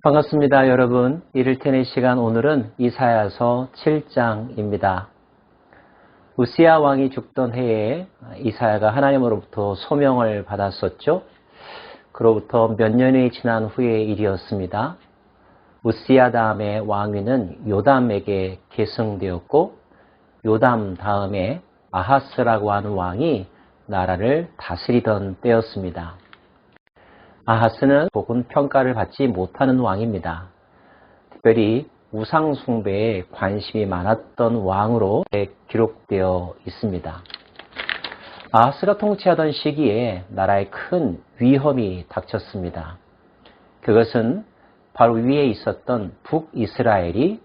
반갑습니다, 여러분. 이를테니 시간 오늘은 이사야서 7장입니다. 우시야 왕이 죽던 해에 이사야가 하나님으로부터 소명을 받았었죠. 그로부터 몇 년이 지난 후의 일이었습니다. 우시야 다음에 왕위는 요담에게 계승되었고, 요담 다음에 아하스라고 하는 왕이 나라를 다스리던 때였습니다. 아하스는 좋은 평가를 받지 못하는 왕입니다. 특별히 우상 숭배에 관심이 많았던 왕으로 기록되어 있습니다. 아하스가 통치하던 시기에 나라에 큰 위험이 닥쳤습니다. 그것은 바로 위에 있었던 북이스라엘이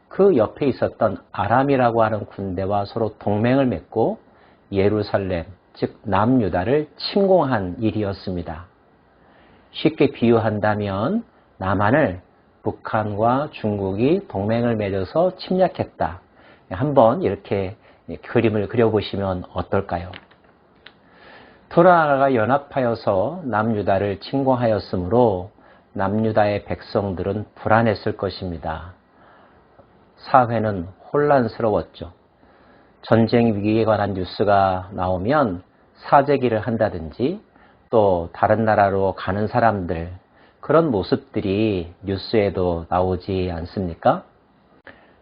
그 옆에 있었던 아람이라고 하는 군대와 서로 동맹을 맺고 예루살렘, 즉 남유다를 침공한 일이었습니다. 쉽게 비유한다면 남한을 북한과 중국이 동맹을 맺어서 침략했다. 한번 이렇게 그림을 그려보시면 어떨까요? 두 나라가 연합하여서 남유다를 침공하였으므로 남유다의 백성들은 불안했을 것입니다. 사회는 혼란스러웠죠. 전쟁 위기에 관한 뉴스가 나오면 사재기를 한다든지 또 다른 나라로 가는 사람들, 그런 모습들이 뉴스에도 나오지 않습니까?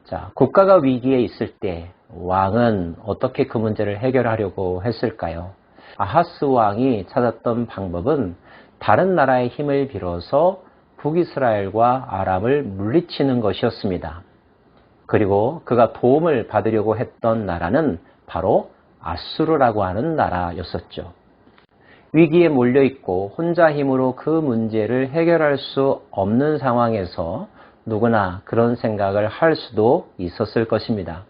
자, 국가가 위기에 있을 때 왕은 어떻게 그 문제를 해결하려고 했을까요? 아하스 왕이 찾았던 방법은 다른 나라의 힘을 빌어서 북이스라엘과 아람을 물리치는 것이었습니다. 그리고 그가 도움을 받으려고 했던 나라는 바로 아수르라고 하는 나라였었죠. 위기에 몰려있고 혼자 힘으로 그 문제를 해결할 수 없는 상황에서 누구나 그런 생각을 할 수도 있었을 것입니다.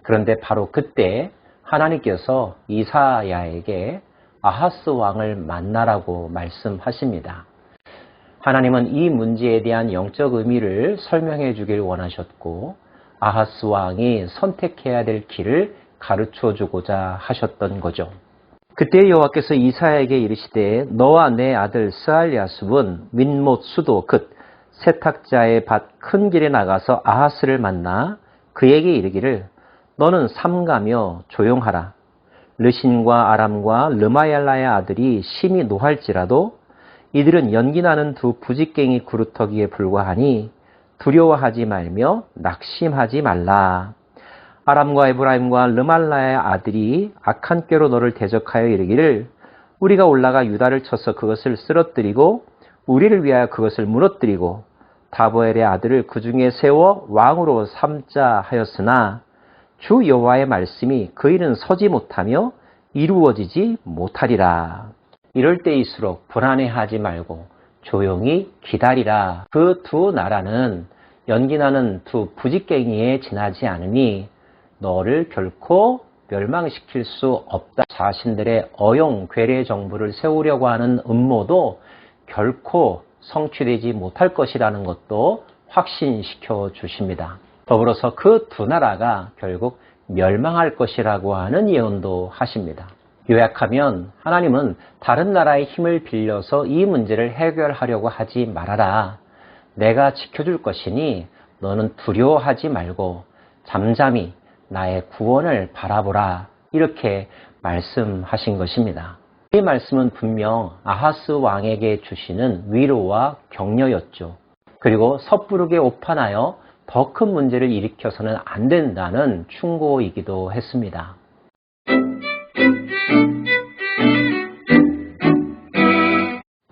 그런데 바로 그때 하나님께서 이사야에게 아하스 왕을 만나라고 말씀하십니다. 하나님은 이 문제에 대한 영적 의미를 설명해 주길 원하셨고 아하스 왕이 선택해야 될 길을 가르쳐 주고자 하셨던 거죠. 그때 여호와께서 이사야에게 이르시되 너와 내 아들 스알야숲은 윗못 수도 긋 세탁자의 밭 큰 길에 나가서 아하스를 만나 그에게 이르기를 너는 삼가며 조용하라. 르신과 아람과 르마얄라의 아들이 심히 노할지라도 이들은 연기나는 두 부직갱이 그루터기에 불과하니 두려워하지 말며 낙심하지 말라. 아람과 에브라임과 르말라의 아들이 악한 꾀로 너를 대적하여 이르기를 우리가 올라가 유다를 쳐서 그것을 쓰러뜨리고 우리를 위하여 그것을 무너뜨리고 다보엘의 아들을 그 중에 세워 왕으로 삼자 하였으나 주 여호와의 말씀이 그 일은 서지 못하며 이루어지지 못하리라. 이럴 때일수록 불안해하지 말고 조용히 기다리라. 그 두 나라는 연기나는 두 부직갱이에 지나지 않으니 너를 결코 멸망시킬 수 없다. 자신들의 어용 괴뢰 정부를 세우려고 하는 음모도 결코 성취되지 못할 것이라는 것도 확신시켜 주십니다. 더불어서 그 두 나라가 결국 멸망할 것이라고 하는 예언도 하십니다. 요약하면 하나님은 다른 나라의 힘을 빌려서 이 문제를 해결하려고 하지 말아라. 내가 지켜줄 것이니 너는 두려워하지 말고 잠잠히 나의 구원을 바라보라. 이렇게 말씀하신 것입니다. 이 말씀은 분명 아하스 왕에게 주시는 위로와 격려였죠. 그리고 섣부르게 오판하여 더 큰 문제를 일으켜서는 안 된다는 충고이기도 했습니다.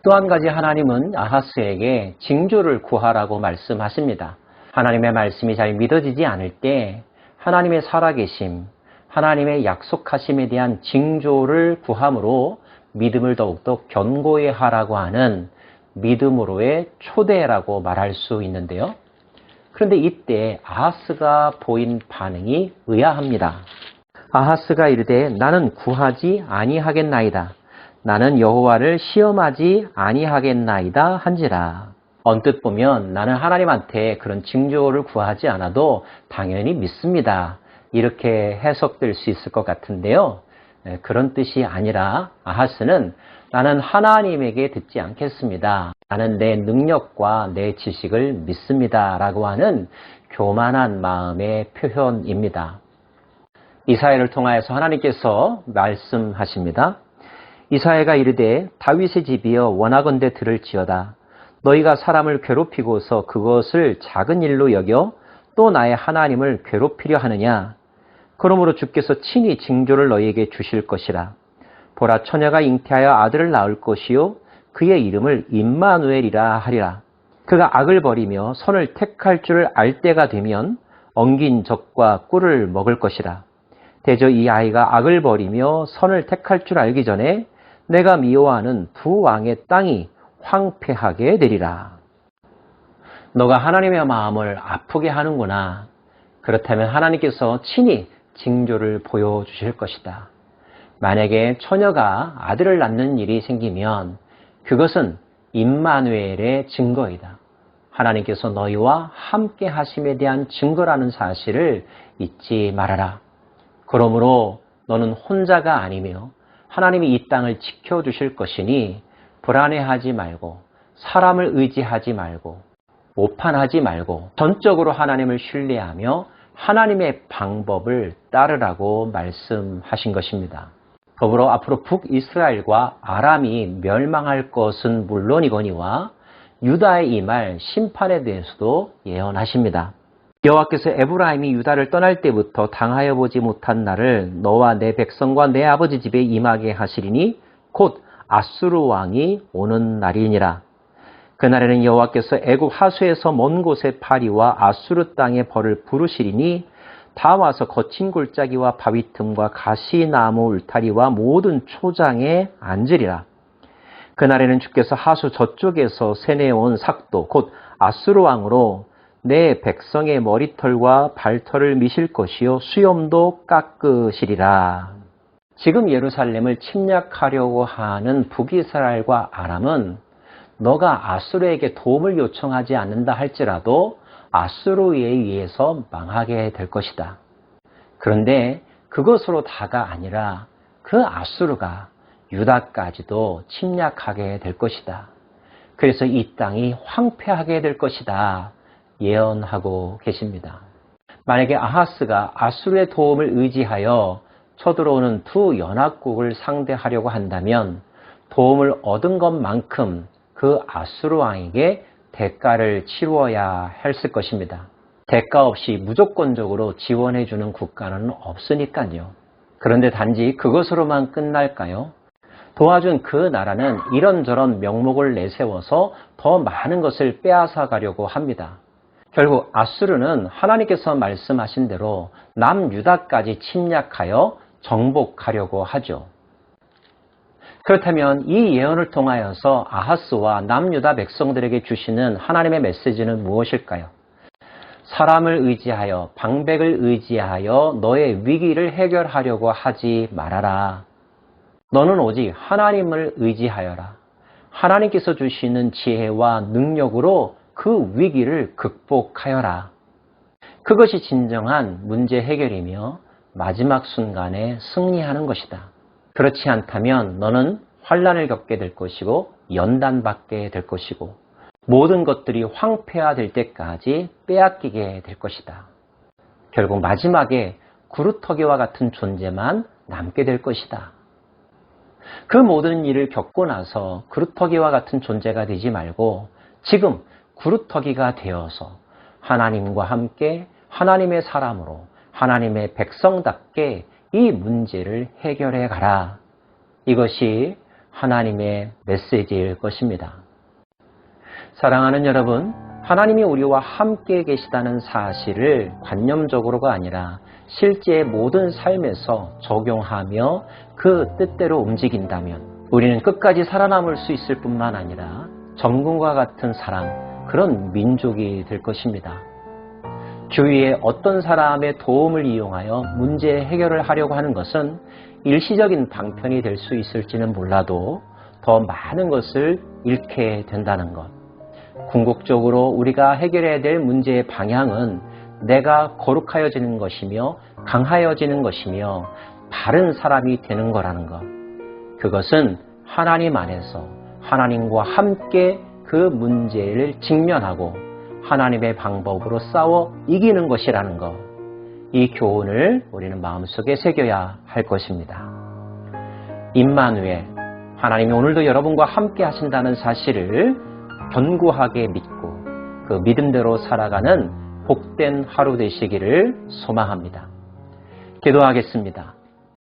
또 한 가지 하나님은 아하스에게 징조를 구하라고 말씀하십니다. 하나님의 말씀이 잘 믿어지지 않을 때 하나님의 살아계심, 하나님의 약속하심에 대한 징조를 구함으로 믿음을 더욱더 견고히 하라고 하는 믿음으로의 초대라고 말할 수 있는데요. 그런데 이때 아하스가 보인 반응이 의아합니다. 아하스가 이르되 나는 구하지 아니하겠나이다. 나는 여호와를 시험하지 아니하겠나이다 한지라. 언뜻 보면 나는 하나님한테 그런 징조를 구하지 않아도 당연히 믿습니다. 이렇게 해석될 수 있을 것 같은데요. 그런 뜻이 아니라 아하스는 나는 하나님에게 듣지 않겠습니다. 나는 내 능력과 내 지식을 믿습니다. 라고 하는 교만한 마음의 표현입니다. 이사야를 통하여서 하나님께서 말씀하십니다. 이사야가 이르되 다윗의 집이여 원하건대 들을지어다. 너희가 사람을 괴롭히고서 그것을 작은 일로 여겨 또 나의 하나님을 괴롭히려 하느냐. 그러므로 주께서 친히 징조를 너희에게 주실 것이라. 보라 처녀가 잉태하여 아들을 낳을 것이요 그의 이름을 임마누엘이라 하리라. 그가 악을 버리며 선을 택할 줄을 알 때가 되면 엉긴 젖과 꿀을 먹을 것이라. 대저 이 아이가 악을 버리며 선을 택할 줄 알기 전에 내가 미워하는 두 왕의 땅이 황폐하게 되리라. 너가 하나님의 마음을 아프게 하는구나. 그렇다면 하나님께서 친히 징조를 보여주실 것이다. 만약에 처녀가 아들을 낳는 일이 생기면 그것은 임마누엘의 증거이다. 하나님께서 너희와 함께 하심에 대한 증거라는 사실을 잊지 말아라. 그러므로 너는 혼자가 아니며 하나님이 이 땅을 지켜주실 것이니 불안해하지 말고 사람을 의지하지 말고 오판하지 말고 전적으로 하나님을 신뢰하며 하나님의 방법을 따르라고 말씀하신 것입니다. 더불어 앞으로 북이스라엘과 아람이 멸망할 것은 물론이거니와 유다에 임할 심판에 대해서도 예언하십니다. 여호와께서 에브라임이 유다를 떠날 때부터 당하여 보지 못한 날을 너와 내 백성과 내 아버지 집에 임하게 하시리니 곧 아수르 왕이 오는 날이니라. 그날에는 여호와께서 애굽 하수에서 먼 곳의 파리와 아수르 땅의 벌을 부르시리니 다 와서 거친 골짜기와 바위 틈과 가시나무 울타리와 모든 초장에 앉으리라. 그날에는 주께서 하수 저쪽에서 세내온 삭도 곧 아수르 왕으로 내 백성의 머리털과 발털을 미실 것이요 수염도 깎으시리라. 지금 예루살렘을 침략하려고 하는 북이스라엘과 아람은 너가 아수르에게 도움을 요청하지 않는다 할지라도 아수르에 의해서 망하게 될 것이다. 그런데 그것으로 다가 아니라 그 아수르가 유다까지도 침략하게 될 것이다. 그래서 이 땅이 황폐하게 될 것이다. 예언하고 계십니다. 만약에 아하스가 아수르의 도움을 의지하여 쳐들어오는 두 연합국을 상대하려고 한다면 도움을 얻은 것만큼 그 아수르 왕에게 대가를 치루어야 했을 것입니다. 대가 없이 무조건적으로 지원해주는 국가는 없으니까요. 그런데 단지 그것으로만 끝날까요? 도와준 그 나라는 이런저런 명목을 내세워서 더 많은 것을 빼앗아 가려고 합니다. 결국 아수르는 하나님께서 말씀하신 대로 남유다까지 침략하여 정복하려고 하죠. 그렇다면 이 예언을 통하여서 아하스와 남유다 백성들에게 주시는 하나님의 메시지는 무엇일까요? 사람을 의지하여 방백을 의지하여 너의 위기를 해결하려고 하지 말아라. 너는 오직 하나님을 의지하여라. 하나님께서 주시는 지혜와 능력으로 그 위기를 극복하여라. 그것이 진정한 문제 해결이며 마지막 순간에 승리하는 것이다. 그렇지 않다면 너는 환난을 겪게 될 것이고 연단받게 될 것이고 모든 것들이 황폐화될 때까지 빼앗기게 될 것이다. 결국 마지막에 구루터기와 같은 존재만 남게 될 것이다. 그 모든 일을 겪고 나서 구루터기와 같은 존재가 되지 말고 지금 구루터기가 되어서 하나님과 함께 하나님의 사람으로 하나님의 백성답게 이 문제를 해결해 가라. 이것이 하나님의 메시지일 것입니다. 사랑하는 여러분, 하나님이 우리와 함께 계시다는 사실을 관념적으로가 아니라 실제 모든 삶에서 적용하며 그 뜻대로 움직인다면 우리는 끝까지 살아남을 수 있을 뿐만 아니라 정금과 같은 사람, 그런 민족이 될 것입니다. 주위에 어떤 사람의 도움을 이용하여 문제 해결을 하려고 하는 것은 일시적인 방편이 될 수 있을지는 몰라도 더 많은 것을 잃게 된다는 것. 궁극적으로 우리가 해결해야 될 문제의 방향은 내가 거룩하여지는 것이며 강하여지는 것이며 바른 사람이 되는 거라는 것. 그것은 하나님 안에서 하나님과 함께 그 문제를 직면하고 하나님의 방법으로 싸워 이기는 것이라는 것. 이 교훈을 우리는 마음속에 새겨야 할 것입니다. 임마누엘, 하나님이 오늘도 여러분과 함께 하신다는 사실을 견고하게 믿고 그 믿음대로 살아가는 복된 하루 되시기를 소망합니다. 기도하겠습니다.